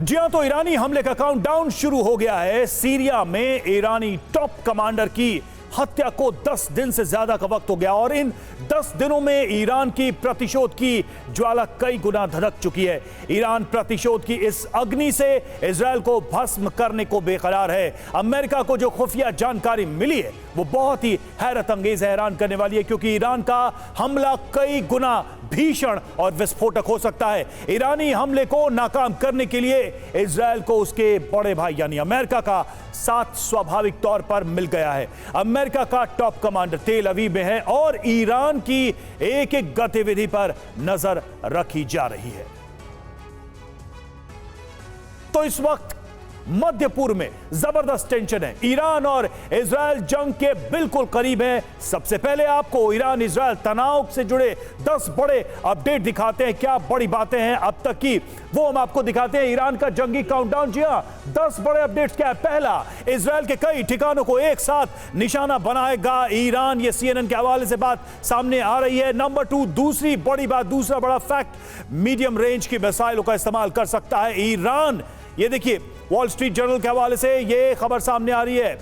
जी हां, तो ईरानी हमले का काउंटडाउन शुरू हो गया है। सीरिया में ईरानी टॉप कमांडर की हत्या को 10 दिन से ज्यादा का वक्त हो गया और इन 10 दिनों में ईरान की प्रतिशोध की ज्वाला कई गुना धधक चुकी है। ईरान प्रतिशोध की इस अग्नि से इजरायल को भस्म करने को बेकरार है। अमेरिका को जो खुफिया जानकारी मिली है वो बहुत ही हैरत अंगेज, हैरान करने वाली है, क्योंकि ईरान का हमला कई गुना भीषण और विस्फोटक हो सकता है। ईरानी हमले को नाकाम करने के लिए इजरायल को उसके बड़े भाई यानी अमेरिका का साथ स्वाभाविक तौर पर मिल गया है। अमेरिका का टॉप कमांडर तेल अवीव में है और ईरान की एक एक गतिविधि पर नजर रखी जा रही है। तो इस वक्त मध्य पूर्व में जबरदस्त टेंशन है। ईरान और इजरायल जंग के बिल्कुल करीब है। सबसे पहले आपको ईरान इजरायल तनाव से जुड़े 10 बड़े अपडेट दिखाते हैं। क्या बड़ी बातें हैं अब तक की, वो हम आपको दिखाते हैं। ईरान का जंगी काउंटडाउन, जी हां, 10 बड़े अपडेट्स क्या है। पहला, इजरायल के कई ठिकानों को एक साथ निशाना बनाएगा ईरान, ये CNN के हवाले से बात सामने आ रही है। नंबर 2, दूसरी बड़ी बात, दूसरा बड़ा फैक्ट, मीडियम रेंज की मिसाइलों का इस्तेमाल कर सकता है ईरान। ये देखिए, वॉल स्ट्रीट जर्नल के हवाले से ये खबर सामने आ रही है।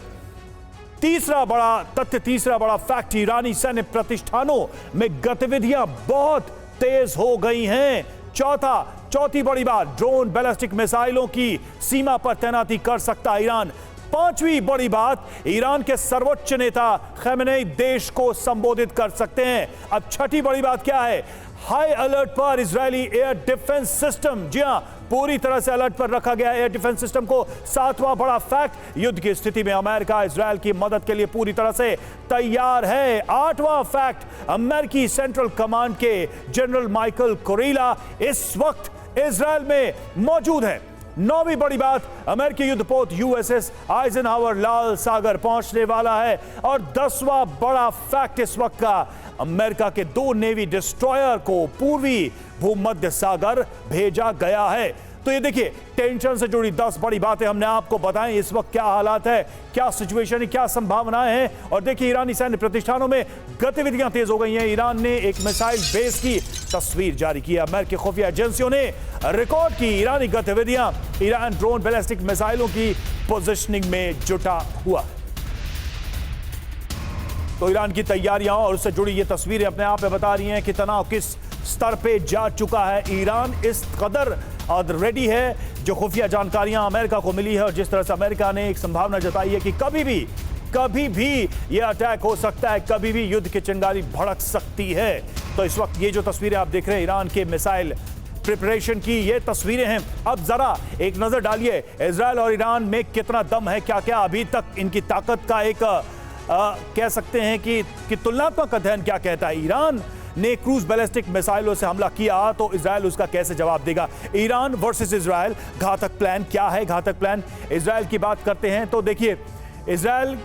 तीसरा बड़ा तथ्य, तीसरा बड़ा फैक्ट, ईरानी सैन्य प्रतिष्ठानों में गतिविधियां बहुत तेज हो गई हैं। चौथी बड़ी बात, ड्रोन बैलिस्टिक मिसाइलों की सीमा पर तैनाती कर सकता है ईरान। पांचवी बड़ी बात, ईरान के सर्वोच्च नेता खमेनेई देश को संबोधित कर सकते हैं। अब छठी बड़ी बात क्या है, हाई अलर्ट पर इजरायली एयर डिफेंस सिस्टम। जी हां, पूरी तरह से अलर्ट पर रखा गया एयर डिफेंस सिस्टम को। सातवां बड़ा फैक्ट, युद्ध की स्थिति में अमेरिका इजरायल की मदद के लिए पूरी तरह से तैयार है। आठवां फैक्ट, अमेरिकी सेंट्रल कमांड के जनरल माइकल कुरेला इस वक्त इजरायल में मौजूद है। नौवीं बड़ी बात, अमेरिकी युद्धपोत USS आइजनहावर लाल सागर पहुंचने वाला है। और 10वां बड़ा फैक्ट इस वक्त का, अमेरिका के 2 नेवी डिस्ट्रॉयर को पूर्वी भूमध्य सागर भेजा गया है। तो ये देखिए, टेंशन से जुड़ी 10 बड़ी बातें हमने आपको बताएं। इस वक्त क्या हालात है, क्या सिचुएशन है, क्या संभावनाएं हैं। और देखिए, ईरानी सैन्य प्रतिष्ठानों में गतिविधियां तेज हो गई हैं। ईरान ने एक मिसाइल बेस की तस्वीर जारी की है। अमेरिकी खुफिया एजेंसियों ने रिकॉर्ड की ईरानी गतिविधियां। ईरान ड्रोन बैलिस्टिक मिसाइलों की पोजिशनिंग में जुटा हुआ। तो ईरान की तैयारियां और उससे जुड़ी ये तस्वीरें अपने आप में बता रही हैं कि तनाव किस स्तर पे जा चुका है। ईरान इस कदर रेडी है, जो खुफिया जानकारियां अमेरिका को मिली है और जिस तरह से अमेरिका ने एक संभावना जताई है कि कभी भी यह अटैक हो सकता है, कभी भी युद्ध की चिंगारी भड़क सकती है। तो इस वक्त ये जो तस्वीरें आप देख रहे हैं ईरान के मिसाइल प्रिपरेशन की, ये तस्वीरें हैं। अब जरा एक नजर डालिए इजरायल और ईरान में कितना दम है, क्या क्या अभी तक इनकी ताकत का एक कह सकते हैं कि तुलनात्मक अध्ययन क्या कहता है। ईरान ने क्रूज बैलिस्टिक मिसाइलों से हमला किया तो इजरायल उसका कैसे जवाब देगा। ईरान वर्सेस इजरायल, घातक प्लान क्या है। घातक प्लान इजरायल की बात करते हैं तो देखिए, इजरायल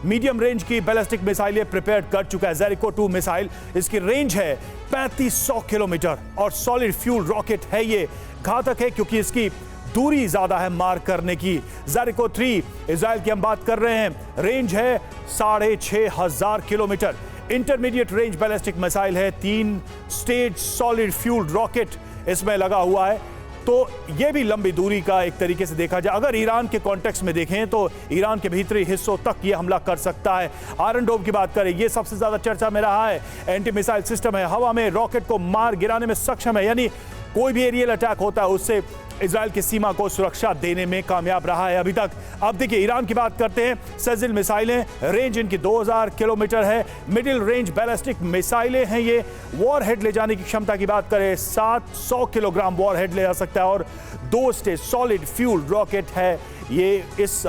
मीडियम रेंज की बैलिस्टिक मिसाइलें प्रिपेयर कर चुका है। जेरिको 2 मिसाइल, इसकी रेंज है 3500 किलोमीटर और सॉलिड फ्यूल रॉकेट है। ये घातक है क्योंकि इसकी दूरी ज्यादा है मार करने की। जेरिको 3 इजरायल की हम बात कर रहे हैं, रेंज है 6500 kilometre. Intermediate range ballistic missile है, 3 स्टेज सॉलिड फ्यूल रॉकेट इसमें लगा हुआ है। तो यह भी लंबी दूरी का एक तरीके से देखा जाए। अगर ईरान के कॉन्टेक्स्ट में देखें तो ईरान के भीतरी हिस्सों तक यह हमला कर सकता है। आयरन डोम की बात करें, यह सबसे ज्यादा चर्चा में रहा है। एंटी मिसाइल सिस्टम है, हवा में रॉकेट को मार गिराने में सक्षम है, यानी कोई भी एरियल अटैक होता है उससे इजरायल की सीमा को सुरक्षा देने में कामयाब रहा है अभी तक। अब देखिए, ईरान की बात करते हैं। सेजिल मिसाइलें, रेंज इनकी 2000 किलोमीटर है। मिडिल रेंज बैलिस्टिक मिसाइलें हैं ये। वॉरहेड ले जाने की क्षमता की बात करें, 700 किलोग्राम वॉरहेड ले जा सकता है और 2 स्टेज सॉलिड फ्यूल रॉकेट है ये, इस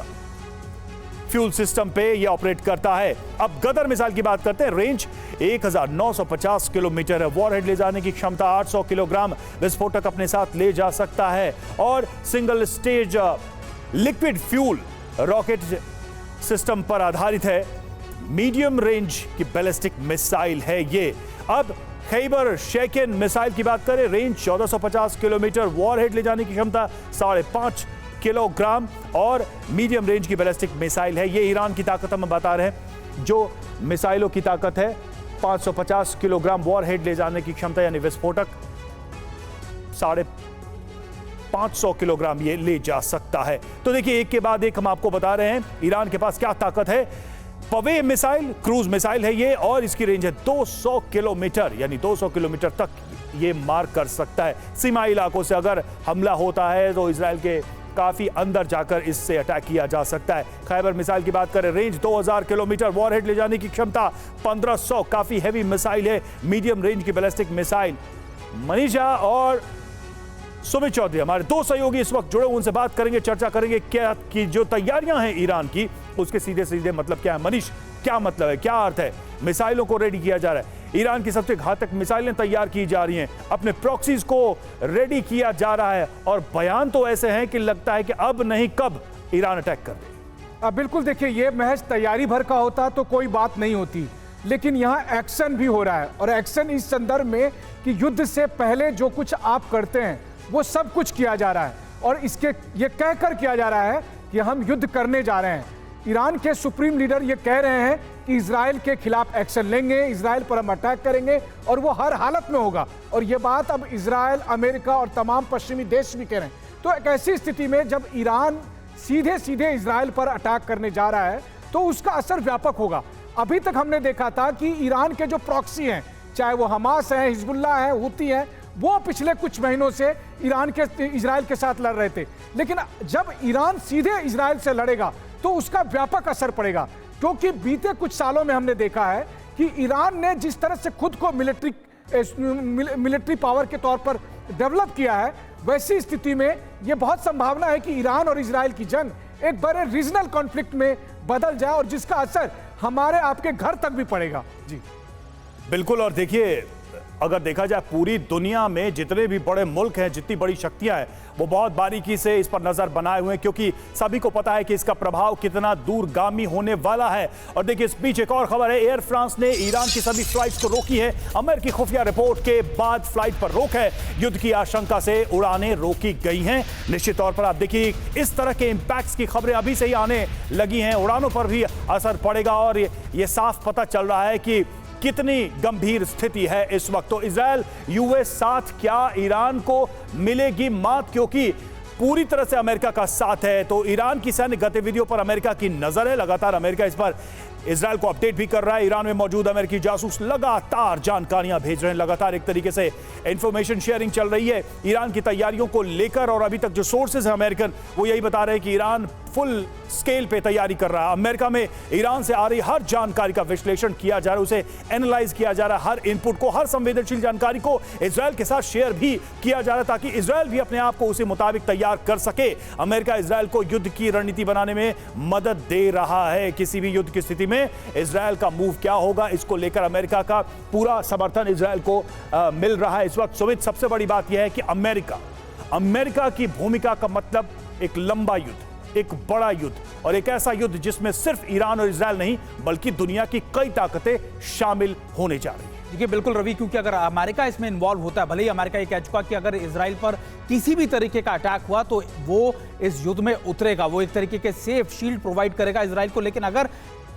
फ्यूल सिस्टम पे ये ऑपरेट करता है। अब गदर मिसाइल की बात करते हैं, रेंज 1950 किलोमीटर है। वॉरहेड ले जाने की क्षमता 800 किलोग्राम विस्फोटक अपने साथ ले जा सकता है और single stage liquid fuel rocket system पर आधारित है। मीडियम रेंज की बैलिस्टिक मिसाइल है ये। अब खैबर शेकेन मिसाइल की बात करें, रेंज 1450 किलोमीटर, वॉरहेड ले जाने की क्षमता 5.5 किलोग्राम और मीडियम रेंज की बैलिस्टिक मिसाइल है। ये ईरान की ताकत हम बता रहे हैं, जो मिसाइलों की ताकत है 550 किलोग्राम वॉरहेड ले जाने की क्षमता यानी विस्फोटक 500 किलोग्राम ये ले जा सकता है। तो देखिए, एक के बाद एक हम आपको बता रहे हैं ईरान के पास क्या ताकत है। पवे मिसाइल, क्रूज मिसाइल है ये, और इसकी रेंज है 200 किलोमीटर, यानी 200 किलोमीटर तक ये मार कर सकता है। सीमाई इलाकों से अगर हमला होता है तो इजराइल के काफी अंदर जाकर इससे अटैक किया जा सकता है। खैबर मिसाइल की बात करें, रेंज 2000 किलोमीटर, वॉरहेड ले जाने की क्षमता 1500, काफी हैवी मिसाइल है, मीडियम रेंज की बैलिस्टिक मिसाइल। मनीषा और सुमित चौधरी हमारे दो सहयोगी इस वक्त जुड़े, उनसे बात करेंगे, चर्चा करेंगे क्या की जो तैयारियां हैं ईरान की, उसके सीधे सीधे मतलब क्या है। मनीष, क्या मतलब है, क्या अर्थ है? मिसाइलों को रेडी किया जा रहा है, ईरान की सबसे घातक मिसाइलें तैयार की जा रही हैं, अपने प्रॉक्सीज को रेडी किया जा रहा है, और बयान तो ऐसे हैं कि लगता है कि अब नहीं कब ईरान अटैक कर दे। बिल्कुल, देखिए, ये महज तैयारी भर का होता तो कोई बात नहीं होती, लेकिन यहाँ एक्शन भी हो रहा है, और एक्शन इस संदर्भ में कि युद्ध से पहले जो कुछ आप करते हैं वो सब कुछ किया जा रहा है, और इसके ये कहकर किया जा रहा है कि हम युद्ध करने जा रहे हैं। ईरान के सुप्रीम लीडर ये कह रहे हैं कि इजराइल के खिलाफ एक्शन लेंगे, इजराइल पर हम अटैक करेंगे, और वो हर हालत में होगा। और ये बात अब इजराइल, अमेरिका और तमाम पश्चिमी देश भी कह रहे हैं। तो एक ऐसी स्थिति में जब ईरान सीधे सीधे इजराइल पर अटैक करने जा रहा है तो उसका असर व्यापक होगा। अभी तक हमने देखा था कि ईरान के जो प्रॉक्सी हैं, चाहे वो हमास है, हिजबुल्लाह है, हुती है, वो पिछले कुछ महीनों से इजराइल के साथ लड़ रहे थे। लेकिन जब ईरान सीधे इजराइल से लड़ेगा तो उसका व्यापक असर पड़ेगा, क्योंकि बीते कुछ सालों में हमने देखा है कि ईरान ने जिस तरह से खुद को मिलिट्री पावर के तौर पर डेवलप किया है, वैसी स्थिति में यह बहुत संभावना है कि ईरान और इजराइल की जंग एक बड़े रीजनल कॉन्फ्लिक्ट में बदल जाए, और जिसका असर हमारे आपके घर तक भी पड़ेगा। जी बिल्कुल, और देखिए, अगर देखा जाए पूरी दुनिया में जितने भी बड़े मुल्क हैं, जितनी बड़ी शक्तियां हैं, वो बहुत बारीकी से इस पर नजर बनाए हुए हैं, क्योंकि सभी को पता है कि इसका प्रभाव कितना दूरगामी होने वाला है। और देखिए, इस बीच एक और खबर है, एयर फ्रांस ने ईरान की सभी फ्लाइट्स को रोकी है। अमेरिकी खुफिया रिपोर्ट के बाद फ्लाइट पर रोक है, युद्ध की आशंका से उड़ानें रोकी गई हैं। निश्चित तौर पर आप देखिए, इस तरह के इंपैक्ट्स की खबरें अभी से ही आने लगी हैं, उड़ानों पर भी असर पड़ेगा, और ये साफ पता चल रहा है कि कितनी गंभीर स्थिति है इस वक्त। तो इजराइल यूएस साथ, क्या ईरान को मिलेगी मात, क्योंकि पूरी तरह से अमेरिका का साथ है। तो ईरान की सैन्य गतिविधियों पर अमेरिका की नजर है, लगातार अमेरिका इस पर इजराइल को अपडेट भी कर रहा है। ईरान में मौजूद अमेरिकी जासूस लगातार जानकारियां भेज रहे हैं, लगातार एक तरीके से इंफॉर्मेशन शेयरिंग चल रही है ईरान की तैयारियों को लेकर, और अभी तक जो सोर्सेज हैं अमेरिकन, वो यही बता रहे हैं कि ईरान फुल स्केल पे तैयारी कर रहा है। अमेरिका में ईरान से आ रही हर जानकारी का विश्लेषण किया जा रहा है, उसे एनालाइज किया जा रहा है, हर इनपुट को, हर संवेदनशील जानकारी को इजराइल के साथ शेयर भी किया जा रहा है, ताकि इजराइल भी अपने आप को उसी मुताबिक तैयार कर सके। अमेरिका इजराइल को युद्ध की रणनीति बनाने में मदद दे रहा है। किसी भी युद्ध की स्थिति में इजराइल का मूव क्या होगा, इसको लेकर अमेरिका का पूरा समर्थन इजराइल को मिल रहा है इस वक्त। सुमित, सबसे बड़ी बात यह है कि अमेरिका की भूमिका का मतलब एक लंबा युद्ध, एक बड़ा युद्ध, और एक ऐसा युद्ध जिसमें सिर्फ ईरान और इजराइल नहीं बल्कि दुनिया की कई ताकतें शामिल होने जा रही हैं। देखिए, बिल्कुल रवि, क्योंकि अगर अमेरिका इसमें इन्वॉल्व होता है, भले ही अमेरिका ये कह चुका कि अगर इजराइल पर किसी भी तरीके का अटैक हुआ तो वो इस युद्ध में उतरेगा, वो एक तरीके के सेफ शील्ड प्रोवाइड करेगा इजराइल को। लेकिन अगर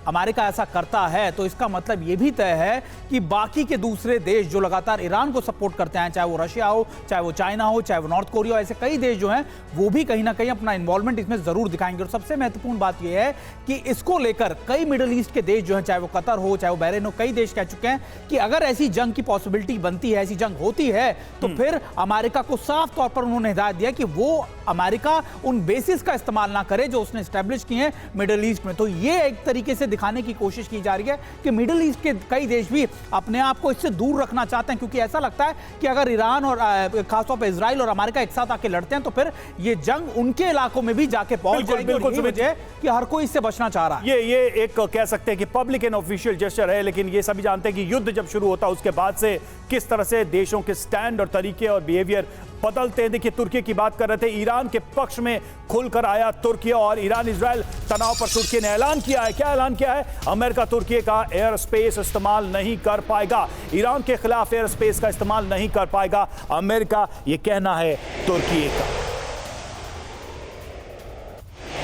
अमेरिका ऐसा करता है तो इसका मतलब यह भी तय है कि बाकी के दूसरे देश जो लगातार ईरान को सपोर्ट करते हैं, चाहे वो रशिया हो, चाहे वो चाइना हो, चाहे वो नॉर्थ कोरिया हो, ऐसे कई देश जो हैं वो भी कहीं ना कहीं अपना इन्वॉल्वमेंट इसमें जरूर दिखाएंगे। और सबसे महत्वपूर्ण बात यह है कि इसको लेकर कई मिडिल ईस्ट के देश जो हैं, चाहे वो कतर हो, चाहे वो बहरीन हो, कई देश कह चुके हैं कि अगर ऐसी जंग की पॉसिबिलिटी बनती है, ऐसी जंग होती है, तो फिर अमेरिका को साफ तौर पर उन्होंने हिदायत दिया कि वो अमेरिका उन बेसिस का इस्तेमाल ना करे जो उसने एस्टेब्लिश किए हैं मिडिल ईस्ट में। तो ये एक तरीके से दिखाने की कोशिश की जा रही है कि मिडिल ईस्ट के कई देश भी अपने आप को इससे दूर रखना चाहते हैं, क्योंकि ऐसा लगता है कि अगर ईरान और खासतौर पर इजराइल और अमेरिका एक साथ आके लड़ते हैं तो फिर ये जंग उनके इलाकों में भी जाके पहुंच जाएगी। बिल्कुल वजह कि हर कोई इससे बचना चाह रहा है। ये एक कह सकते हैं कि पब्लिक एंड ऑफिशियल जेस्चर है, लेकिन ये सभी जानते हैं कि युद्ध जब शुरू होता है उसके बाद से किस तरह से देशों के स्टैंड और तरीके और बिहेवियर बदलते हैं। देखिए, तुर्की की बात कर रहे थे, ईरान के पक्ष में खुलकर आया तुर्की, और ईरान इजराइल तनाव पर तुर्की ने ऐलान किया है। क्या ऐलान किया है? अमेरिका तुर्की का एयर स्पेस इस्तेमाल नहीं कर पाएगा, ईरान के खिलाफ एयर स्पेस का इस्तेमाल नहीं कर पाएगा अमेरिका, ये कहना है तुर्की का।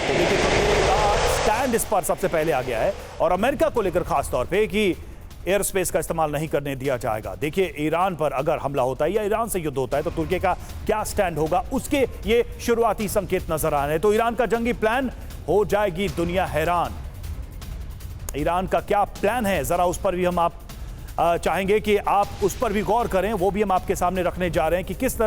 तो देखिए, तुर्की का स्टैंड इस पर सबसे पहले आ गया है, और अमेरिका को लेकर खास तौर पे कि एयर स्पेस का इस्तेमाल नहीं करने दिया जाएगा। देखिए, ईरान पर अगर हमला होता है या ईरान से युद्ध होता है तो तुर्की का क्या स्टैंड होगा, उसके ये शुरुआती संकेत नजर आ रहे हैं। तो ईरान का जंगी प्लान, हो जाएगी दुनिया हैरान। ईरान का क्या प्लान है, जरा उस पर भी हम आप चाहेंगे कि आप उस पर भी गौर करें। वो भी हम आपके सामने रखने जा रहे हैं कि किस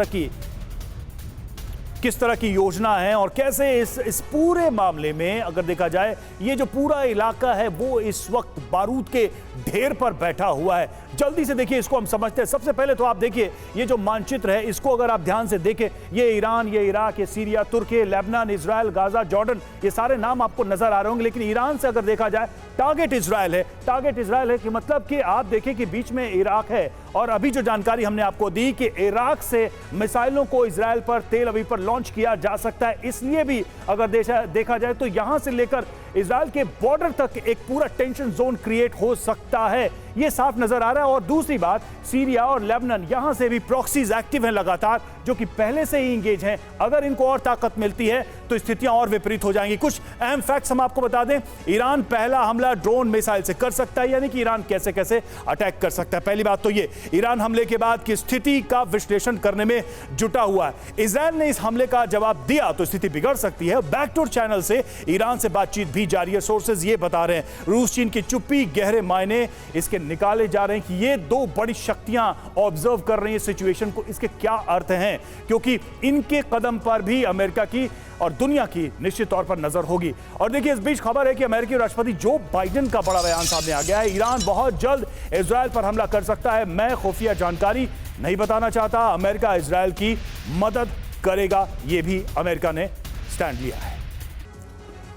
तरह की योजना है और कैसे इस पूरे मामले में अगर देखा जाए, ये जो पूरा इलाका है वो इस वक्त बारूद के ढेर पर बैठा हुआ है। जल्दी से देखिए, इसको हम समझते हैं। सबसे पहले तो आप देखिए, ये जो मानचित्र है इसको अगर आप ध्यान से देखें, ये ईरान, ये इराक, ये सीरिया, तुर्की, लेबनान, इजराइल, गाजा, जॉर्डन, ये सारे नाम आपको नजर आ रहे होंगे। लेकिन ईरान से अगर देखा जाए, टारगेट इजराइल है। टारगेट इजराइल है कि मतलब कि आप देखिए कि बीच में इराक है और अभी जो जानकारी हमने आपको दी कि इराक से मिसाइलों को इजराइल पर, तेल अवीव पर लॉन्च किया जा सकता है। इसलिए भी अगर देखा जाए तो यहां से लेकर इजराइल के बॉर्डर तक एक पूरा टेंशन जोन क्रिएट हो सकता है, ये साफ नजर आ रहा है। और दूसरी बात, सीरिया और लेबनान, यहां से भी प्रॉक्सीज एक्टिव हैं लगातार, जो कि पहले से ही इंगेज हैं। अगर इनको और ताकत मिलती है तो स्थितियां और विपरीत हो जाएंगी। कुछ अहम फैक्ट्स हम आपको बता दें। ईरान पहला हमला ड्रोन मिसाइल से कर सकता है, यानी कि ईरान कैसे कैसे अटैक कर सकता है। पहली बात तो ये, ईरान हमले के बाद की स्थिति का विश्लेषण करने में जुटा हुआ है। इजराइल ने इस हमले का जवाब दिया तो स्थिति बिगड़ सकती है। बैकडोर चैनल से ईरान से बातचीत भी जारी है। सोर्सेज ये बता रहे हैं, रूस चीन की चुप्पी गहरे मायने इसके निकाले जा रहे हैं कि ये दो बड़ी शक्तियां ऑब्जर्व कर रही हैं सिचुएशन को। इसके क्या अर्थ हैं, क्योंकि इनके कदम पर भी अमेरिका की और दुनिया की निश्चित तौर पर नजर होगी। और देखिए, इस बीच खबर है कि अमेरिकी राष्ट्रपति जो बाइडेन का बड़ा बयान सामने आ गया है। ईरान बहुत जल्द इजराइल पर हमला कर सकता है, मैं खुफिया जानकारी नहीं बताना चाहता, अमेरिका इजराइल की मदद करेगा, यह भी अमेरिका ने स्टैंड लिया है।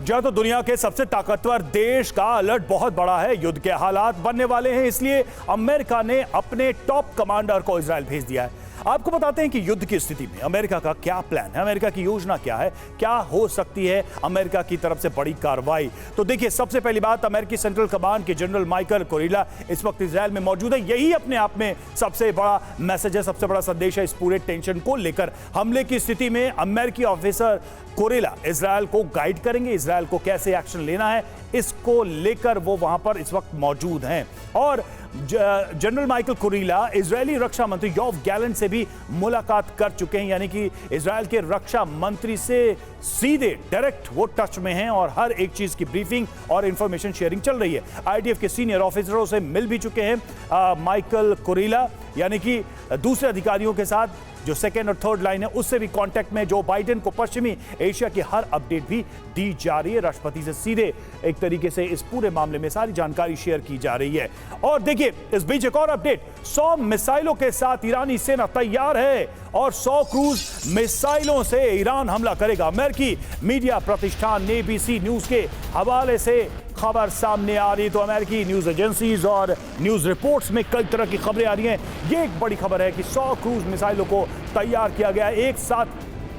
जहां तो दुनिया के सबसे ताकतवर देश का अलर्ट बहुत बड़ा है, युद्ध के हालात बनने वाले हैं, इसलिए अमेरिका ने अपने टॉप कमांडर को इजराइल भेज दिया है। आपको बताते हैं कि युद्ध की स्थिति में अमेरिका का क्या प्लान है, अमेरिका की योजना क्या है, क्या हो सकती है अमेरिका की तरफ से बड़ी कार्रवाई। तो देखिए, सबसे पहली बात, अमेरिकी सेंट्रल कमांड के जनरल माइकल कुरिला इस वक्त इजराइल में मौजूद है। यही अपने आप में सबसे बड़ा मैसेज है, सबसे बड़ा संदेश है इस पूरे टेंशन को लेकर। हमले की स्थिति में अमेरिकी ऑफिसर कुरिला इजराइल को गाइड करेंगे, इजराइल को कैसे एक्शन लेना है इसको लेकर वो वहां पर इस वक्त मौजूद हैं। और जनरल माइकल कुरिला इजरायली रक्षा मंत्री योव गैलेंट से भी मुलाकात कर चुके हैं, यानी कि इजराइल के रक्षा मंत्री से सीधे डायरेक्ट वो टच में हैं और हर एक चीज की ब्रीफिंग और इंफॉर्मेशन शेयरिंग चल रही है। आईडीएफ के सीनियर ऑफिसरों से मिल भी चुके हैं माइकल कुरिला, यानी कि दूसरे अधिकारियों के साथ जो सेकेंड और थर्ड लाइन है उससे भी कांटेक्ट में। जो बाइडेन को पश्चिमी एशिया की हर अपडेट भी दी जा रही है, राष्ट्रपति से सीधे एक तरीके से इस पूरे मामले में सारी जानकारी शेयर की जा रही है। और देखिए, इस बीच एक और अपडेट, 100 मिसाइलों के साथ ईरानी सेना तैयार है और 100 क्रूज मिसाइलों से ईरान हमला करेगा। अमेरिकी मीडिया प्रतिष्ठान एबीसी न्यूज के हवाले से खबर सामने आ रही, तो अमेरिकी न्यूज एजेंसीज और न्यूज रिपोर्ट्स में कई तरह की खबरें आ रही हैं। ये एक बड़ी खबर है कि 100 क्रूज मिसाइलों को तैयार किया गया है, एक साथ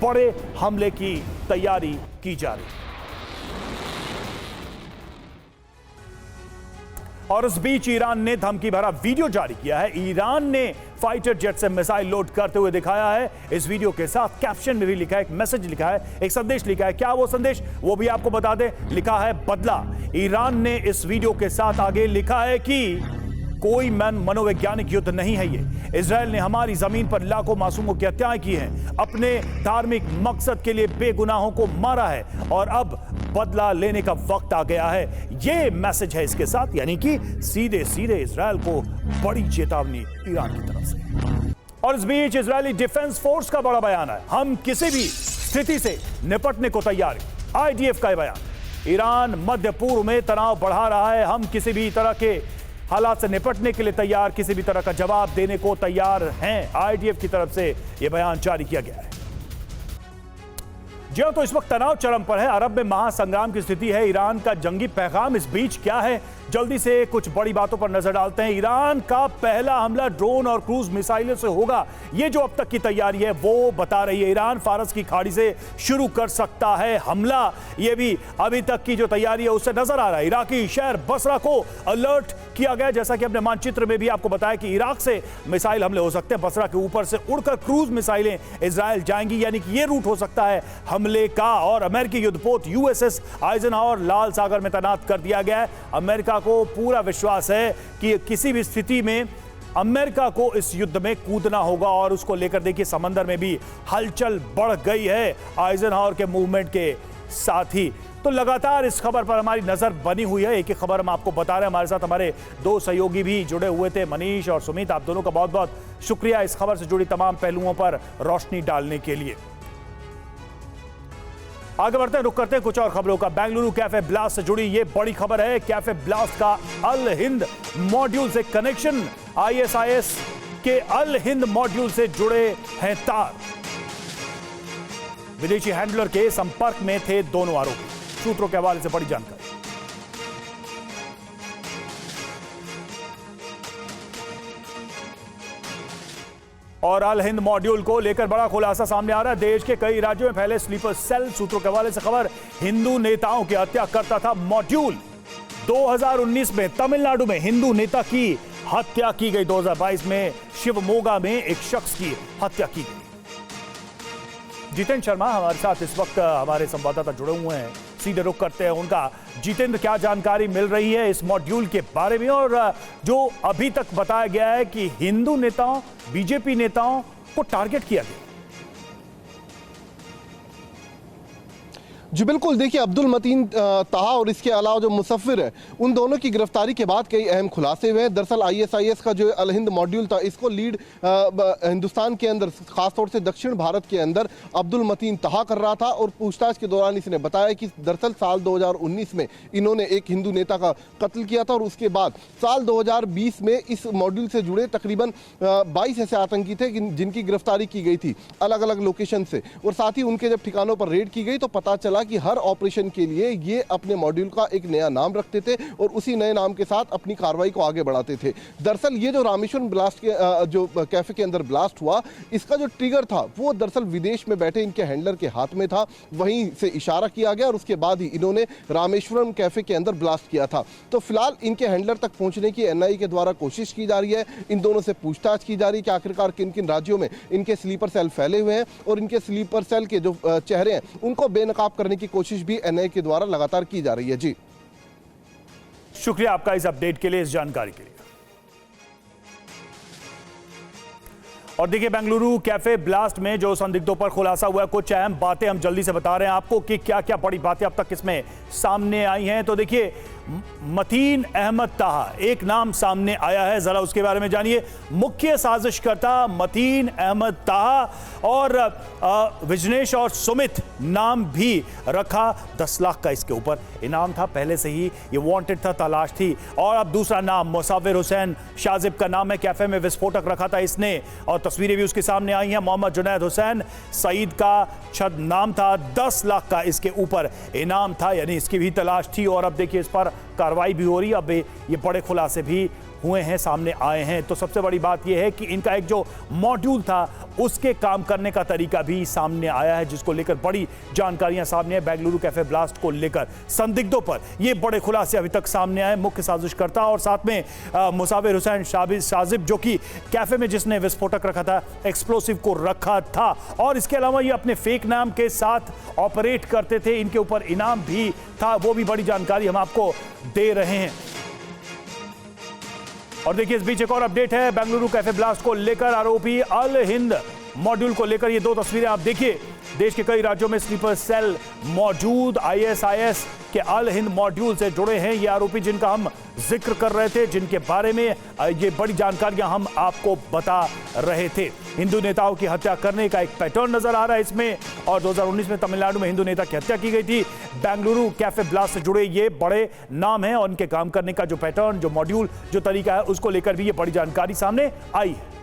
बड़े हमले की तैयारी की जा रही है। और इस बीच ईरान ने धमकी भरा वीडियो जारी किया है। ईरान ने फाइटर जेट से मिसाइल लोड करते हुए दिखाया है। इस वीडियो के साथ कैप्शन में भी लिखा है, एक मैसेज लिखा है, एक संदेश लिखा है। क्या वो संदेश, वो भी आपको बता दें। लिखा है बदला। ईरान ने इस वीडियो के साथ आगे लिखा है कि कोई मनोवैज्ञानिक युद्ध नहीं है ये। इजराइल ने हमारी जमीन पर लाखों मासूमों की हत्याएं की हैं, अपने धार्मिक मकसद के लिए बेगुनाहों को मारा है और अब बदला लेने का वक्त आ गया है। ये मैसेज है इसके साथ, यानी कि सीधे सीधे इजराइल को बड़ी चेतावनी ईरान की तरफ से। और इस बीच इजरायली डिफेंस फोर्स का बड़ा बयान है, हम किसी भी स्थिति से निपटने को तैयार हैं। आईडीएफ का बयान, ईरान मध्य पूर्व में तनाव बढ़ा रहा है, हम किसी भी तरह के हालात से निपटने के लिए तैयार, किसी भी तरह का जवाब देने को तैयार हैं। आईडीएफ की तरफ से यह बयान जारी किया गया है। जो तो इस वक्त तनाव चरम पर है, अरब में महासंग्राम की स्थिति है। ईरान का जंगी पैगाम इस बीच क्या है, जल्दी से कुछ बड़ी बातों पर नजर डालते हैं। ईरान का पहला हमला ड्रोन और क्रूज मिसाइलों से होगा, ये जो अब तक की तैयारी है वो बता रही है। ईरान फारस की खाड़ी से शुरू कर सकता है हमला, ये भी अभी तक की जो तैयारी है उससे नजर आ रहा है। इराकी शहर बसरा को अलर्ट किया गया, जैसा कि हमने मानचित्र में भी आपको बताया कि इराक से मिसाइल हमले हो सकते हैं। बसरा के ऊपर से उड़कर क्रूज मिसाइलें इजराइल जाएंगी, यानी कि ये रूट हो सकता है हमले का। और अमेरिकी युद्धपोत यूएसएस आइजनहावर लाल सागर में तैनात कर दिया गया है। अमेरिका को पूरा विश्वास है कि किसी भी स्थिति में अमेरिका को इस युद्ध में कूदना होगा और उसको लेकर देखिए समंदर में भी हलचल बढ़ गई है आइजनहावर के मूवमेंट के साथ ही। तो लगातार इस खबर पर हमारी नजर बनी हुई है। एक एक खबर हम आपको बता रहे हैं। हमारे साथ हमारे दो सहयोगी भी जुड़े हुए थे, मनीष और सुमित। आप दोनों का बहुत बहुत शुक्रिया इस खबर से जुड़ी तमाम पहलुओं पर रोशनी डालने के लिए। आगे बढ़ते हैं, रुक करते हैं कुछ और खबरों का। बेंगलुरु कैफे ब्लास्ट से जुड़ी ये बड़ी खबर है। कैफे ब्लास्ट का अल हिंद मॉड्यूल से कनेक्शन, आईएसआईएस के अल हिंद मॉड्यूल से जुड़े हैं तार। विदेशी हैंडलर के संपर्क में थे दोनों आरोपी। सूत्रों के हवाले से बड़ी जानकारी। और अल हिंद मॉड्यूल को लेकर बड़ा खुलासा सामने आ रहा है। देश के कई राज्यों में फैले स्लीपर सेल। सूत्रों के हवाले से खबर, हिंदू नेताओं की हत्या करता था मॉड्यूल। 2019 में तमिलनाडु में हिंदू नेता की हत्या की गई। 2022 में शिवमोगा में एक शख्स की हत्या की गई। जितेंद्र शर्मा हमारे साथ इस वक्त हमारे संवाददाता जुड़े हुए हैं, सीधे रुख करते हैं उनका। जितेंद्र, क्या जानकारी मिल रही है इस मॉड्यूल के बारे में, और जो अभी तक बताया गया है कि हिंदू नेताओं, बीजेपी नेताओं को टारगेट किया गया? जी बिल्कुल, देखिए अब्दुल मतीन ताहा और इसके अलावा जो मुसफ़िर है, उन दोनों की गिरफ्तारी के बाद कई अहम खुलासे हुए हैं। दरअसल आईएसआईएस का जो अल हिंद मॉड्यूल था, इसको लीड हिंदुस्तान के अंदर, खासतौर से दक्षिण भारत के अंदर अब्दुल मतीन ताहा कर रहा था। और पूछताछ के दौरान इसने बताया कि दरअसल साल 2019 में इन्होंने एक हिंदू नेता का कत्ल किया था और उसके बाद साल 2020 में इस मॉड्यूल से जुड़े तकरीबन 22 ऐसे आतंकी थे जिनकी गिरफ्तारी की गई थी अलग अलग लोकेशन से। और साथ ही उनके जब ठिकानों पर रेड की गई तो पता चला कि हर ऑपरेशन के लिए ये अपने मॉड्यूल का एक नया नाम रखते थे और उसी नए नाम के साथ अपनी कार्रवाई को आगे बढ़ाते थे। दरअसल ये जो रामेश्वरम ब्लास्ट के जो कैफे के अंदर ब्लास्ट हुआ, इसका जो ट्रिगर था वो दरअसल विदेश में बैठे इनके हैंडलर के हाथ में था। वहीं से इशारा किया गया और उसके बाद ही इन्होंने रामेश्वरम कैफे के अंदर ब्लास्ट किया था। तो फिलहाल इनके हैंडलर तक पहुंचने की एनआईए के द्वारा कोशिश की जा रही है। इन दोनों से पूछताछ की जा रही है कि आखिरकार किन किन राज्यों में इनके स्लीपर सेल फैले हुए हैं और इनके स्लीपर सेल के जो चेहरे हैं उनको बेनकाब करने की कोशिश भी एनआईए के द्वारा लगातार की जा रही है। जी शुक्रिया आपका इस अपडेट के लिए, इस जानकारी के लिए। और देखिए बेंगलुरु कैफे ब्लास्ट में जो संदिग्धों पर खुलासा हुआ है, कुछ अहम बातें हम जल्दी से बता रहे हैं आपको कि क्या क्या बड़ी बातें अब तक इसमें सामने आई हैं। तो देखिए मतीन अहमद ताहा एक नाम सामने आया है, जरा उसके बारे में जानिए। मुख्य साजिशकर्ता मतीन अहमद ताहा और विजनेश और सुमित नाम भी रखा। 10 लाख का इसके ऊपर इनाम था, पहले से ही ये वांटेड था, तलाश थी। और अब दूसरा नाम मुसाविर हुसैन शाजिब का नाम है, कैफे में विस्फोटक रखा था इसने और तस्वीरें भी उसके सामने आई हैं। मोहम्मद जुनैद हुसैन सईद का छद नाम था, 10 लाख का इसके ऊपर इनाम था, यानी इसकी भी तलाश थी। और अब देखिए इस पर कार्रवाई भी हो रही है। अब ये बड़े खुलासे भी हुए हैं, सामने आए हैं। तो सबसे बड़ी बात यह है कि इनका एक जो मॉड्यूल था उसके काम करने का तरीका भी सामने आया है, जिसको लेकर बड़ी जानकारियां सामने है। बेंगलुरु कैफे ब्लास्ट को लेकर संदिग्धों पर ये बड़े खुलासे अभी तक सामने आए। मुख्य साजिशकर्ता और साथ में मुसाविर हुसैन शाजिब, जो कि कैफे में जिसने विस्फोटक रखा था, एक्सप्लोसिव को रखा था, और इसके अलावा ये अपने फेक नाम के साथ ऑपरेट करते थे। इनके ऊपर इनाम भी था, वो भी बड़ी जानकारी हम आपको दे रहे हैं। और देखिए इस बीच एक और अपडेट है बेंगलुरु कैफे ब्लास्ट को लेकर। आरोपी अल हिंद मॉड्यूल को लेकर ये दो तस्वीरें आप देखिए। देश के कई राज्यों में स्लीपर सेल मौजूद। आईएसआईएस के अल हिंद मॉड्यूल से जुड़े हैं ये आरोपी जिनका हम जिक्र कर रहे थे, जिनके बारे में ये बड़ी जानकारियां हम आपको बता रहे थे। हिंदू नेताओं की हत्या करने का एक पैटर्न नजर आ रहा है इसमें। और 2019 में तमिलनाडु में हिंदू नेता की हत्या की गई थी। बेंगलुरु कैफे ब्लास्ट से जुड़े ये बड़े नाम हैं और उनके काम करने का जो पैटर्न, जो मॉड्यूल, जो तरीका है, उसको लेकर भी ये बड़ी जानकारी सामने आई है।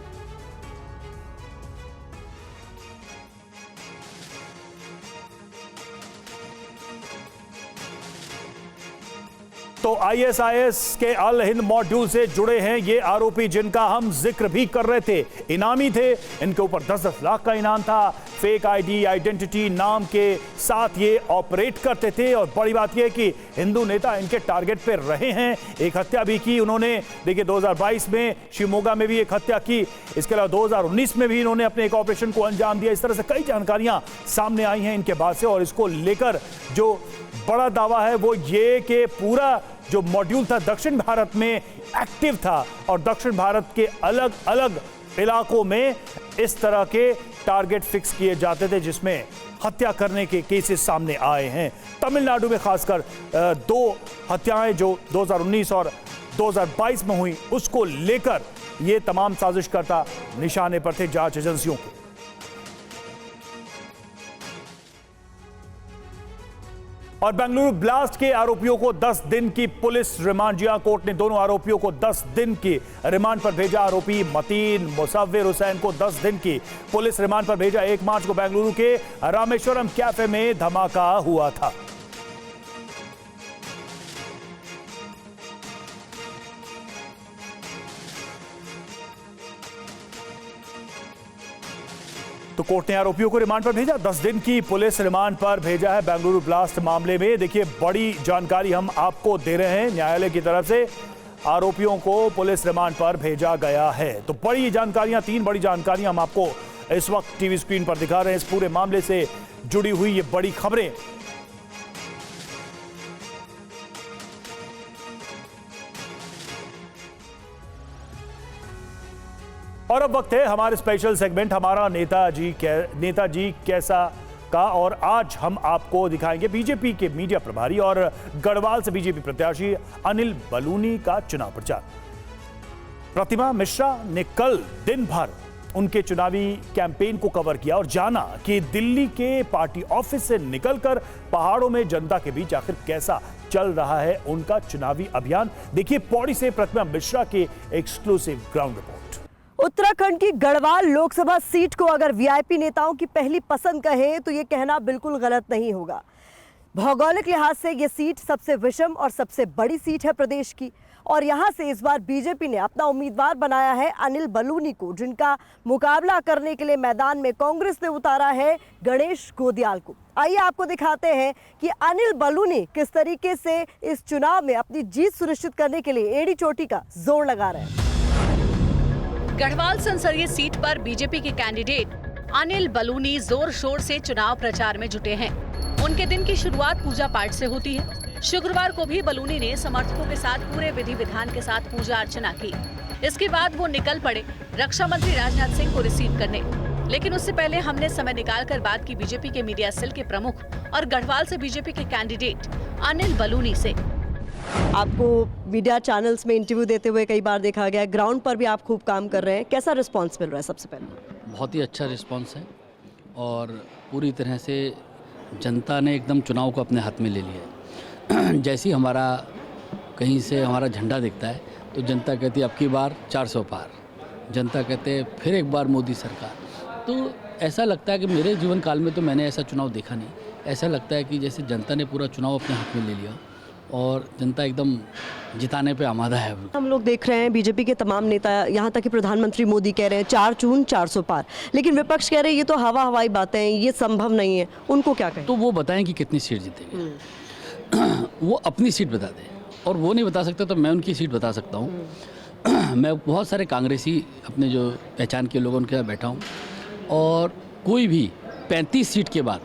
तो आईएसआईएस के अल हिंद मॉड्यूल से जुड़े हैं ये आरोपी जिनका हम जिक्र भी कर रहे थे। इनामी थे, इनके ऊपर 10-10 लाख का इनाम था, फेक आईडी, आइडेंटिटी नाम के साथ ये ऑपरेट करते थे। और बड़ी बात यह है कि हिंदू नेता इनके टारगेट पे रहे हैं। एक हत्या भी की उन्होंने, देखिए 2022 में शिवमोगा में भी एक हत्या की, इसके अलावा 2019 में भी इन्होंने अपने एक ऑपरेशन को अंजाम दिया। इस तरह से कई जानकारियां सामने आई हैं इनके बाद से। और इसको लेकर जो बड़ा दावा है वो ये कि पूरा जो मॉड्यूल था दक्षिण भारत में एक्टिव था और दक्षिण भारत के अलग अलग इलाकों में इस तरह के टारगेट फिक्स किए जाते थे जिसमें हत्या करने के केसेस सामने आए हैं। तमिलनाडु में खासकर 2 हत्याएं जो 2019 और 2022 में हुई, उसको लेकर ये तमाम साजिशकर्ता निशाने पर थे जांच एजेंसियों के। और बेंगलुरु ब्लास्ट के आरोपियों को 10 दिन की पुलिस रिमांड। जिया कोर्ट ने दोनों आरोपियों को 10 दिन की रिमांड पर भेजा। आरोपी मतीन मुसव्विर हुसैन को 10 दिन की पुलिस रिमांड पर भेजा। 1 मार्च को बेंगलुरु के रामेश्वरम कैफे में धमाका हुआ था। तो कोर्ट ने आरोपियों को रिमांड पर भेजा, 10 दिन की पुलिस रिमांड पर भेजा है बेंगलुरु ब्लास्ट मामले में। देखिए बड़ी जानकारी हम आपको दे रहे हैं, न्यायालय की तरफ से आरोपियों को पुलिस रिमांड पर भेजा गया है। तो बड़ी जानकारियां, 3 बड़ी जानकारियां हम आपको इस वक्त टीवी स्क्रीन पर दिखा रहे हैं। इस पूरे मामले से जुड़ी हुई ये बड़ी खबरें। और अब वक्त है हमारे स्पेशल सेगमेंट हमारा नेताजी कैसा का। और आज हम आपको दिखाएंगे बीजेपी के मीडिया प्रभारी और गढ़वाल से बीजेपी प्रत्याशी अनिल बलूनी का चुनाव प्रचार। प्रतिमा मिश्रा ने कल दिन भर उनके चुनावी कैंपेन को कवर किया और जाना कि दिल्ली के पार्टी ऑफिस से निकलकर पहाड़ों में जनता के बीच आखिर कैसा चल रहा है उनका चुनावी अभियान। देखिए पौड़ी से प्रतिमा मिश्रा की एक्सक्लूसिव ग्राउंड रिपोर्ट। उत्तराखंड की गढ़वाल लोकसभा सीट को अगर वीआईपी नेताओं की पहली पसंद कहें तो ये कहना बिल्कुल गलत नहीं होगा। भौगोलिक लिहाज से ये सीट सबसे विषम और सबसे बड़ी सीट है प्रदेश की। और यहाँ से इस बार बीजेपी ने अपना उम्मीदवार बनाया है अनिल बलूनी को, जिनका मुकाबला करने के लिए मैदान में कांग्रेस ने उतारा है गणेश गोदियाल को। आइए आपको दिखाते हैं कि अनिल बलूनी किस तरीके से इस चुनाव में अपनी जीत सुनिश्चित करने के लिए एड़ी चोटी का जोर लगा रहे हैं। गढ़वाल संसदीय सीट पर बीजेपी के कैंडिडेट अनिल बलूनी जोर शोर से चुनाव प्रचार में जुटे हैं। उनके दिन की शुरुआत पूजा पाठ से होती है। शुक्रवार को भी बलूनी ने समर्थकों के साथ पूरे विधि विधान के साथ पूजा अर्चना की। इसके बाद वो निकल पड़े रक्षा मंत्री राजनाथ सिंह को रिसीव करने। लेकिन उससे पहले हमने समय निकालकर बात की बीजेपी के मीडिया सेल के प्रमुख और गढ़वाल से बीजेपी के कैंडिडेट अनिल बलूनी से। आपको मीडिया चैनल्स में इंटरव्यू देते हुए कई बार देखा गया, ग्राउंड पर भी आप खूब काम कर रहे हैं, कैसा रिस्पांस मिल रहा है? सबसे पहले बहुत ही अच्छा रिस्पांस है और पूरी तरह से जनता ने एकदम चुनाव को अपने हाथ में ले लिया है। जैसे ही हमारा कहीं से हमारा झंडा दिखता है तो जनता कहती है अब की बार 400 पार, जनता कहते हैं फिर एक बार मोदी सरकार। तो ऐसा लगता है कि मेरे जीवन काल में तो मैंने ऐसा चुनाव देखा नहीं। ऐसा लगता है कि जैसे जनता ने पूरा चुनाव अपने हाथ में ले लिया और जनता एकदम जिताने पे आमादा है। हम लोग देख रहे हैं बीजेपी के तमाम नेता, यहाँ तक कि प्रधानमंत्री मोदी कह रहे हैं 4 जून 400 पार, लेकिन विपक्ष कह रहे हैं ये तो हवाई बातें हैं, ये संभव नहीं है। उनको क्या कहें? तो वो बताएं कि कितनी सीट जीतेंगे। वो अपनी सीट बता दें और वो नहीं बता सकते तो मैं उनकी सीट बता सकता हूँ। मैं बहुत सारे कांग्रेसी अपने जो पहचान के लोगों के साथ बैठा हूँ और कोई भी 35 सीट के बाद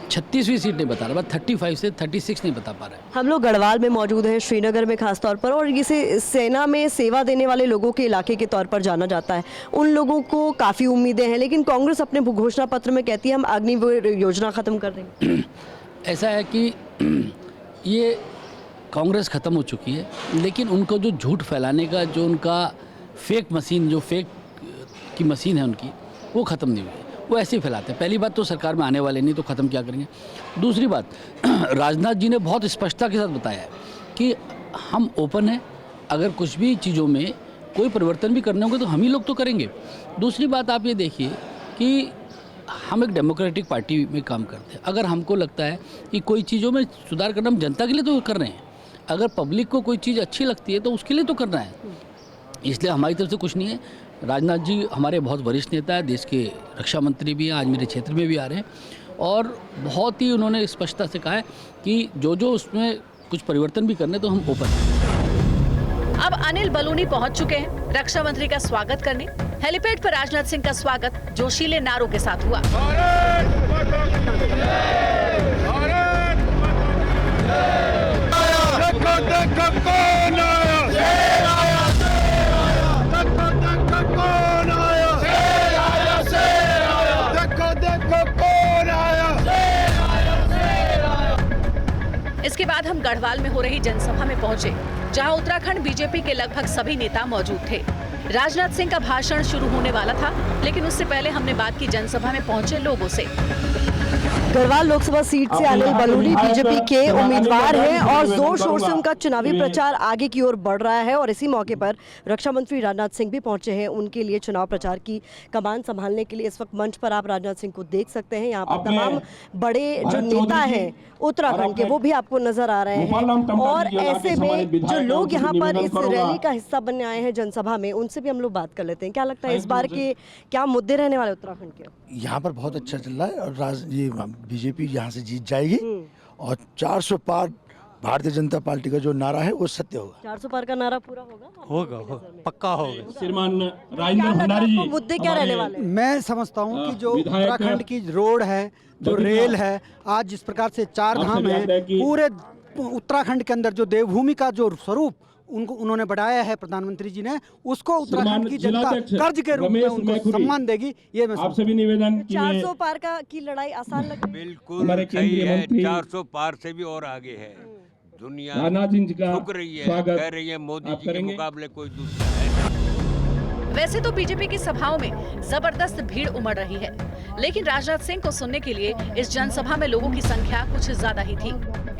36वीं सीट नहीं बता रहा, बस 35 से 36 नहीं बता पा रहा है। हम लोग गढ़वाल में मौजूद हैं, श्रीनगर में खास तौर पर, और इसे सेना में सेवा देने वाले लोगों के इलाके के तौर पर जाना जाता है। उन लोगों को काफ़ी उम्मीदें हैं, लेकिन कांग्रेस अपने घोषणा पत्र में कहती है हम अग्निवीर योजना ख़त्म कर देंगे। ऐसा है कि ये कांग्रेस ख़त्म हो चुकी है, लेकिन उनको जो झूठ फैलाने का जो उनका फेक मशीन, जो फेक की मशीन है उनकी, वो ख़त्म नहीं हुई। वो ऐसे ही फैलाते हैं। पहली बात तो सरकार में आने वाले नहीं तो ख़त्म क्या करेंगे। दूसरी बात, राजनाथ जी ने बहुत स्पष्टता के साथ बताया है कि हम ओपन हैं, अगर कुछ भी चीज़ों में कोई परिवर्तन भी करने होंगे तो हम ही लोग तो करेंगे। दूसरी बात आप ये देखिए कि हम एक डेमोक्रेटिक पार्टी में काम करते हैं। अगर हमको लगता है कि कोई चीज़ों में सुधार करना, हम जनता के लिए तो कर रहे हैं। अगर पब्लिक को कोई चीज़ अच्छी लगती है तो उसके लिए तो करना है, इसलिए हमारी तरफ से कुछ नहीं है। राजनाथ जी हमारे बहुत वरिष्ठ नेता है, देश के रक्षा मंत्री भी हैं, आज मेरे क्षेत्र में भी आ रहे हैं और बहुत ही उन्होंने स्पष्टता से कहा है कि जो उसमें कुछ परिवर्तन भी करने तो हम ओपन हैं। अब अनिल बलूनी पहुंच चुके हैं रक्षा मंत्री का स्वागत करने। हेलीपैड पर राजनाथ सिंह का स्वागत जोशीले नारों के साथ हुआ। इसके बाद हम गढ़वाल में हो रही जनसभा में पहुंचे, जहां उत्तराखंड बीजेपी के लगभग सभी नेता मौजूद थे। राजनाथ सिंह का भाषण शुरू होने वाला था, लेकिन उससे पहले हमने बात की जनसभा में पहुंचे लोगों से। गढ़वाल लोकसभा सीट से अनिल बलूनी बीजेपी के उम्मीदवार हैं और जोर शोर से उनका चुनावी प्रचार आगे की ओर बढ़ रहा है और इसी मौके पर रक्षा मंत्री राजनाथ सिंह भी पहुंचे हैं उनके लिए चुनाव प्रचार की कमान संभालने के लिए। इस वक्त मंच पर आप राजनाथ सिंह को देख सकते हैं। यहाँ पर तमाम बड़े जो नेता हैं उत्तराखंड के वो भी आपको नजर आ रहे हैं और ऐसे में जो लोग यहाँ पर इस रैली का हिस्सा बनने आए हैं जनसभा में, उनसे भी हम लोग बात कर लेते हैं। क्या लगता है इस बार के क्या मुद्दे रहने वाले उत्तराखंड के? यहाँ पर बहुत अच्छा चल रहा है और ये बीजेपी यहाँ से जीत जाएगी और 400 पार भारतीय जनता पार्टी का जो नारा है वो सत्य होगा। 400 पार का नारा पूरा होगा? पक्का होगा। श्रीमान राजेंद्र भंडारी जी, मुद्दे क्या रहने वाले? मैं समझता हूँ कि जो उत्तराखंड की रोड है, जो रेल है, आज जिस प्रकार से 4 धाम है, पूरे उत्तराखंड के अंदर जो देवभूमि का जो स्वरूप उन्होंने बढ़ाया है प्रधानमंत्री जी ने, उसको उत्तराखंड की जनता कर्ज के रूप में उनको सम्मान देगी। ये मैं आपसे भी निवेदन 400 पार की लड़ाई आसान लगी? बिल्कुल सही है, 400 पार से भी और आगे है। दुनिया झुक रही है, कह रही है मोदी जी के मुकाबले कोई दूसरा है। वैसे तो बीजेपी की सभाओं में जबरदस्त भीड़ उमड़ रही है, लेकिन राजनाथ सिंह को सुनने के लिए इस जनसभा में लोगों की संख्या कुछ ज्यादा ही थी।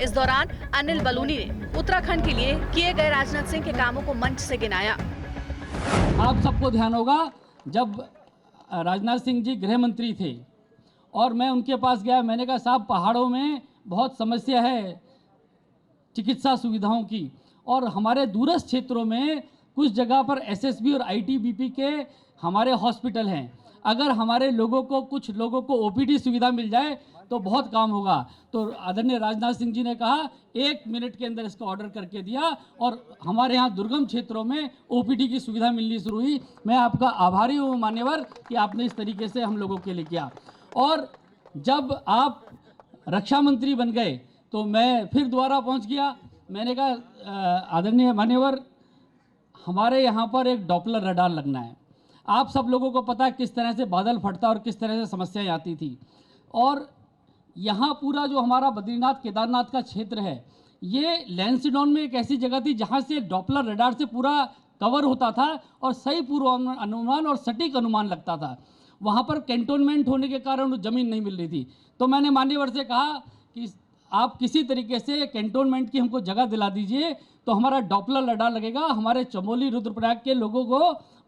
इस दौरान अनिल बलूनी ने उत्तराखंड के लिए किए गए राजनाथ सिंह के कामों को मंच से गिनाया। आप सबको ध्यान होगा जब राजनाथ सिंह जी गृह मंत्री थे और मैं उनके पास गया, मैंने कहा साहब पहाड़ों में बहुत समस्या है चिकित्सा सुविधाओं की और हमारे दूरस्थ क्षेत्रों में कुछ जगह पर एसएसबी और आईटीबीपी के हमारे हॉस्पिटल हैं। अगर हमारे लोगों को कुछ लोगों को ओपीडी सुविधा मिल जाए तो बहुत काम होगा। तो आदरणीय राजनाथ सिंह जी ने कहा 1 मिनट के अंदर इसका ऑर्डर करके दिया और हमारे यहाँ दुर्गम क्षेत्रों में ओपीडी की सुविधा मिलनी शुरू हुई। मैं आपका आभारी हूँ मान्यवर कि आपने इस तरीके से हम लोगों के लिए किया। और जब आप रक्षा मंत्री बन गए तो मैं फिर दोबारा पहुँच गया। मैंने कहा आदरणीय मान्यवर हमारे यहाँ पर एक डॉपलर रडार लगना है। आप सब लोगों को पता है किस तरह से बादल फटता और किस तरह से समस्याएं आती थी और यहाँ पूरा जो हमारा बद्रीनाथ केदारनाथ का क्षेत्र है ये लैंसडाउन में एक ऐसी जगह थी जहाँ से डॉपलर रडार से पूरा कवर होता था और सही पूर्व अनुमान और सटीक अनुमान लगता था। वहाँ पर कैंटोनमेंट होने के कारण ज़मीन नहीं मिल रही थी। तो मैंने मान्यवर से कहा कि आप किसी तरीके से कैंटोनमेंट की हमको जगह दिला दीजिए तो हमारा डॉपलर रडार लगेगा, हमारे चमोली रुद्रप्रयाग के लोगों को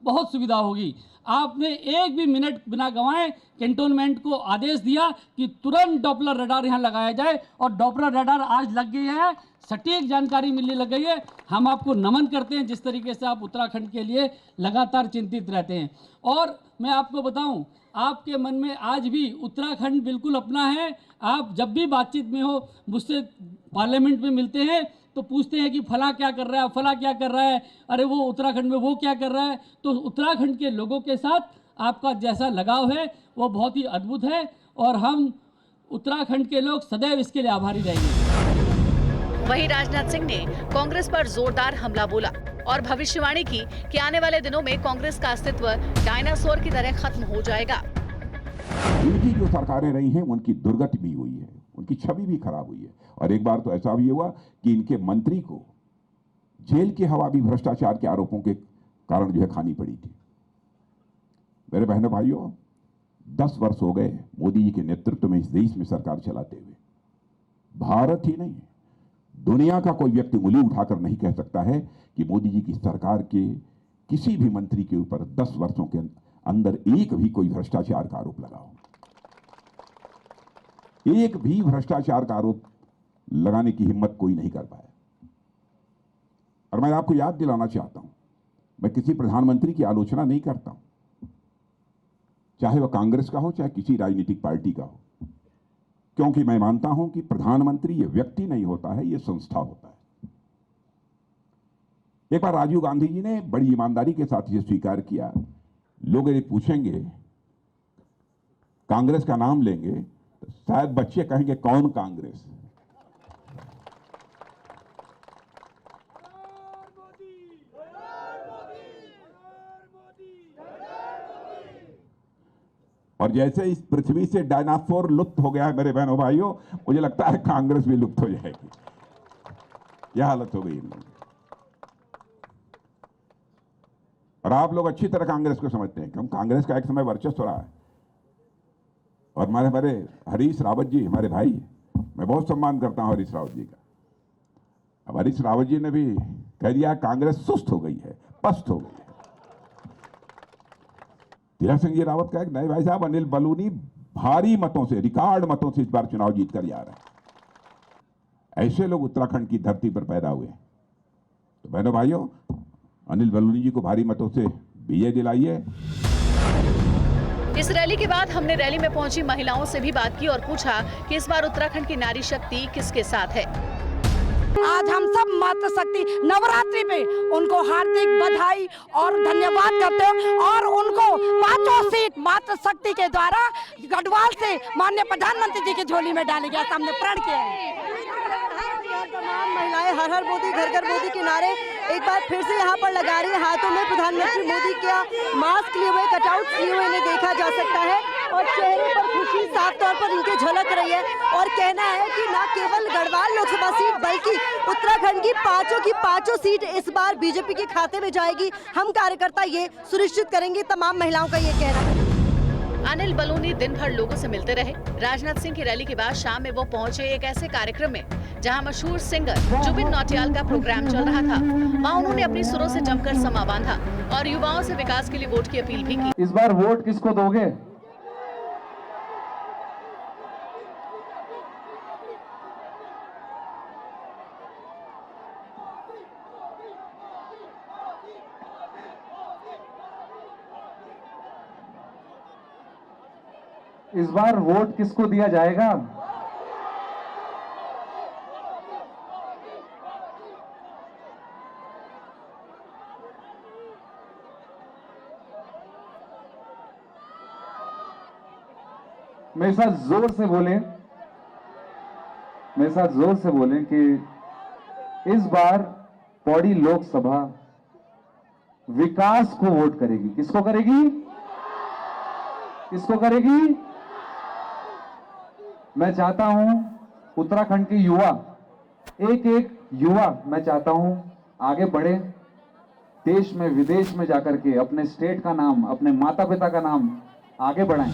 बहुत सुविधा होगी। आपने एक भी मिनट बिना गंवाए कैंटोनमेंट को आदेश दिया कि तुरंत डॉपलर रडार यहाँ लगाया जाए और डॉपलर रडार आज लग गई है, सटीक जानकारी मिलने लग गई है। हम आपको नमन करते हैं जिस तरीके से आप उत्तराखंड के लिए लगातार चिंतित रहते हैं। और मैं आपको बताऊं आपके मन में आज भी उत्तराखंड बिल्कुल अपना है। आप जब भी बातचीत में हो मुझसे पार्लियामेंट में मिलते हैं तो पूछते हैं कि फला क्या कर रहा है, फला क्या कर रहा है, अरे वो उत्तराखंड में वो क्या कर रहा है। तो उत्तराखंड के लोगों के साथ आपका जैसा लगाव है वो बहुत ही अद्भुत है और हम उत्तराखंड के लोग सदैव इसके लिए आभारी रहेंगे। वहीं राजनाथ सिंह ने कांग्रेस पर जोरदार हमला बोला और भविष्यवाणी की कि आने वाले दिनों में कांग्रेस का अस्तित्व डायनासोर की तरह खत्म हो जाएगा। इनकी जो सरकारें रही हैं उनकी दुर्गति भी हुई है, उनकी छवि भी खराब हुई है और एक बार तो ऐसा भी हुआ कि इनके मंत्री को जेल की हवा भी भ्रष्टाचार के आरोपों के कारण जो है खानी पड़ी थी। मेरे बहनों भाइयों 10 वर्ष हो गए मोदी जी के नेतृत्व में इस देश में सरकार चलाते हुए। भारत ही नहीं दुनिया का कोई व्यक्ति उंगली उठाकर नहीं कह सकता है कि मोदी जी की सरकार के किसी भी मंत्री के ऊपर 10 वर्षों के अंदर एक भी कोई भ्रष्टाचार का आरोप लगा हो। एक भी भ्रष्टाचार का आरोप लगाने की हिम्मत कोई नहीं कर पाया। और मैं आपको याद दिलाना चाहता हूं मैं किसी प्रधानमंत्री की आलोचना नहीं करता हूं, चाहे वह कांग्रेस का हो चाहे किसी राजनीतिक पार्टी का हो, क्योंकि मैं मानता हूं कि प्रधानमंत्री ये व्यक्ति नहीं होता है, ये संस्था होता है। एक बार राजीव गांधी जी ने बड़ी ईमानदारी के साथ ये स्वीकार किया, लोग यदि पूछेंगे, कांग्रेस का नाम लेंगे, तो शायद बच्चे कहेंगे कौन कांग्रेस। और जैसे इस पृथ्वी से डायनासोर लुप्त हो गया है मेरे बहनों भाइयों, मुझे लगता है कांग्रेस भी लुप्त हो जाएगी। यह हालत हो गई इन लोगों की। और आप लोग अच्छी तरह कांग्रेस को समझते हैं, क्योंकि कांग्रेस का एक समय वर्चस्व रहा है। और हमारे हरीश रावत जी हमारे भाई, मैं बहुत सम्मान करता हूं हरीश रावत जी का। अब हरीश रावत जी ने भी कह दिया कांग्रेस सुस्त हो गई है, पस्त हो गई है। तीरथ सिंह जी रावत का एक नए भाई साहब अनिल बलूनी भारी मतों से, रिकॉर्ड मतों से इस बार चुनाव जीत कर जा रहे हैं। ऐसे लोग उत्तराखंड की धरती पर पैदा हुए। तो बहनों भाइयों, अनिल बलूनी जी को भारी मतों से विजय दिलाइए। इस रैली के बाद हमने रैली में पहुंची महिलाओं से भी बात की और पूछा कि इस बार उत्तराखंड की नारी शक्ति किसके साथ है। आज हम सब मातृशक्ति नवरात्रि पे उनको हार्दिक बधाई और धन्यवाद करते हैं और उनको 5 सीट मातृशक्ति के द्वारा गढ़वाल से माननीय प्रधानमंत्री जी की झोली में डाली गया, हमने प्रण किया है। तमाम महिलाएं हर हर मोदी घर घर मोदी के नारे एक बार फिर से यहाँ पर लगा रही है। हाथों में प्रधानमंत्री मोदी का मास्क लिए हुए, कटआउट लिए हुए इन्हें देखा जा सकता है और चेहरे पर खुशी साफ तौर पर इनके झलक रही है। और कहना है कि न केवल गढ़वाल लोकसभा सीट बल्कि उत्तराखंड की पांचों सीट इस बार बीजेपी के खाते में जाएगी। हम कार्यकर्ता ये सुनिश्चित करेंगे, तमाम महिलाओं का ये कहना है। अनिल बलूनी दिन भर लोगों से मिलते रहे। राजनाथ सिंह की रैली के बाद शाम में वो पहुंचे एक ऐसे कार्यक्रम में जहां मशहूर सिंगर जुबिन नौटियाल का प्रोग्राम चल रहा था। वहां उन्होंने अपनी सुरों से जमकर समा बांधा और युवाओं से विकास के लिए वोट की अपील भी की। इस बार वोट किसको दोगे? इस बार वोट किसको दिया जाएगा? मेरे साथ जोर से बोलें, मेरे साथ जोर से बोलें कि इस बार पौड़ी लोकसभा विकास को वोट करेगी। किसको करेगी? किसको करेगी? मैं चाहता हूं उत्तराखंड के युवा, एक एक युवा मैं चाहता हूं आगे बढ़े, देश में विदेश में जाकर के अपने स्टेट का नाम, अपने माता पिता का नाम आगे बढ़ाएं।